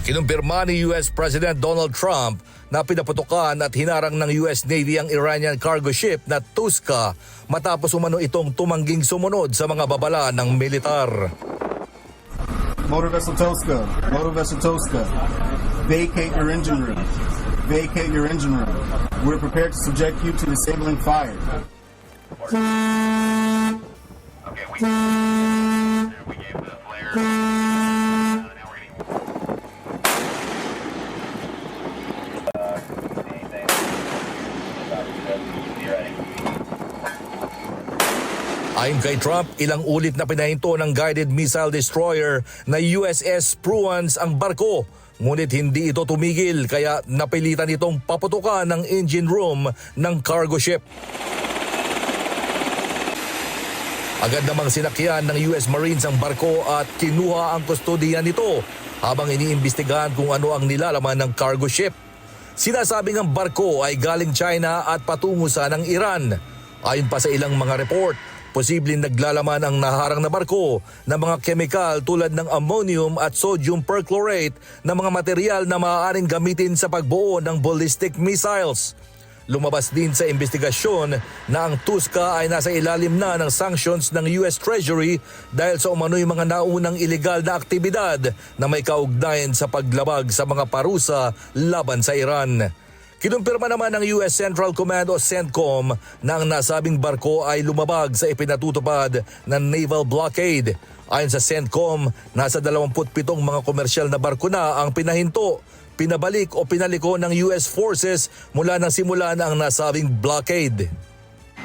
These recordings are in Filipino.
Kinumpirma ni US President Donald Trump na pinaputukan at hinarang ng US Navy ang Iranian cargo ship na Tuska matapos umano itong tumangging sumunod sa mga babala ng militar. Motor Vessel Toska, vacate your engine room. Vacate your engine room. We're prepared to subject you to disabling fire. Okay, we gave the flare. Now we're getting anything. Be ready. Ayon kay Trump, ilang ulit na pinahinto ng guided missile destroyer na USS Spruance ang barko. Ngunit hindi ito tumigil kaya napilitan itong paputukan ng engine room ng cargo ship. Agad namang sinakyan ng US Marines ang barko at kinuha ang kustodiya nito habang iniimbestigahan kung ano ang nilalaman ng cargo ship. Sinasabing ang barko ay galing China at patungo sa ng Iran. Ayon pa sa ilang mga report, posibleng naglalaman ang naharang na barko ng mga kemikal tulad ng ammonium at sodium perchlorate na mga material na maaaring gamitin sa pagbuo ng ballistic missiles. Lumabas din sa investigasyon na ang Tuska ay nasa ilalim na ng sanctions ng US Treasury dahil sa umano'y mga naunang ilegal na aktibidad na may kaugnayan sa paglabag sa mga parusa laban sa Iran. Kinumpirma naman ng US Central Command o CENTCOM na ang nasabing barko ay lumabag sa ipinatutupad ng naval blockade. Ayon sa CENTCOM, nasa 27 mga komersyal na barko na ang pinahinto, pinabalik o pinaliko ng US forces mula nang simula na ang nasabing blockade.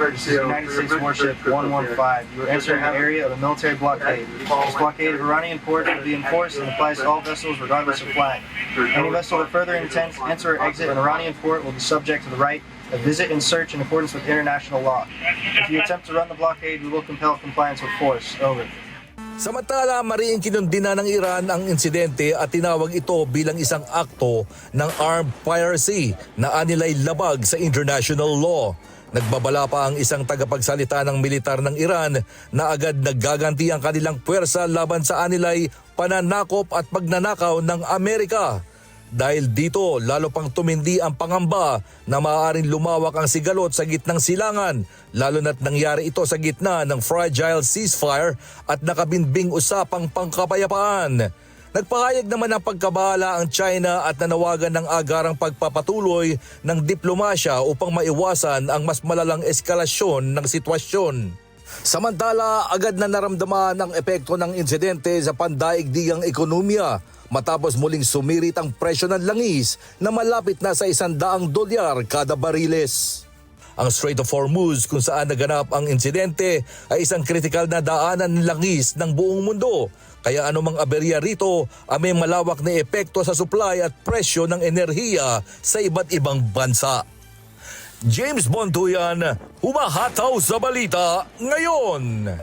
United States Warship 115. You are entering the area of a military blockade. This blockade of Iranian ports will be enforced and applies to all vessels regardless of flag. Any vessel that further intends to enter or exit an Iranian port will be subject to the right of visit and search in accordance with international law. If you attempt to run the blockade, we will compel compliance with force. Over. Samantala, mariing kinundina ng Iran ang insidente at tinawag ito bilang isang akto ng armed piracy na anilay labag sa international law. Nagbabala pa ang isang tagapagsalita ng militar ng Iran na agad naggaganti ang kanilang puwersa laban sa anilay pananakop at pagnanakaw ng Amerika. Dahil dito, lalo pang tumindi ang pangamba na maaaring lumawak ang sigalot sa gitnang silangan, lalo na't nangyari ito sa gitna ng fragile ceasefire at nakabinbing usapang pangkapayapaan. Nagpahayag naman ng pagkabahala ang China at nanawagan ng agarang pagpapatuloy ng diplomasya upang maiwasan ang mas malalang eskalasyon ng sitwasyon. Samantala, agad na naramdaman ang epekto ng insidente sa pandaigdigang ekonomiya matapos muling sumirit ang presyo ng langis na malapit na sa $100 kada bariles. Ang Strait of Hormuz kung saan naganap ang insidente ay isang kritikal na daanan ng langis ng buong mundo. Kaya anumang aberya rito ay may malawak na epekto sa supply at presyo ng enerhiya sa iba't ibang bansa. James Bontuyan, humahataw sa balita ngayon.